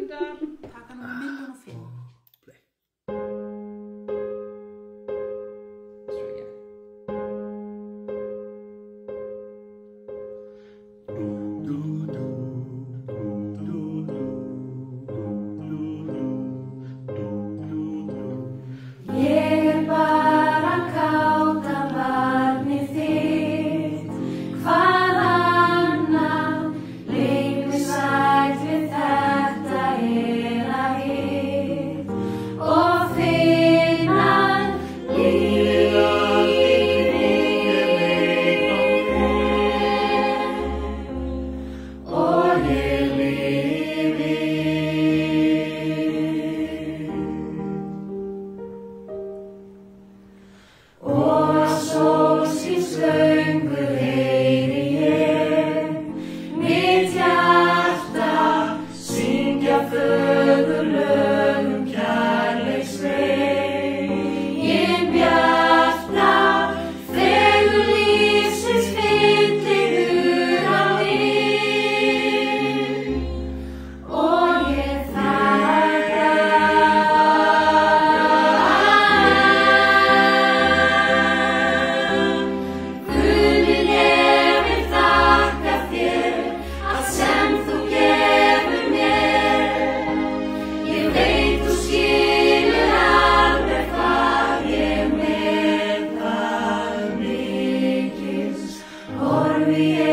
Taka nummer 1.005. Play. Let's try again. Ég bara káta barnið þitt, hvað annað leikur sætt við þetta hitt og finna lífið og ég lifi. Og sólsins löngu heyri ég mitt hjarta syngja fögur lög kærleiksveginn bjarta, fegur lífsins fyllir huga minn og ég Guði, ég vil þakka þér allt sem þú gefur mér. Ég veit þú skilur alveg hvað ég meðal mikils horfi ég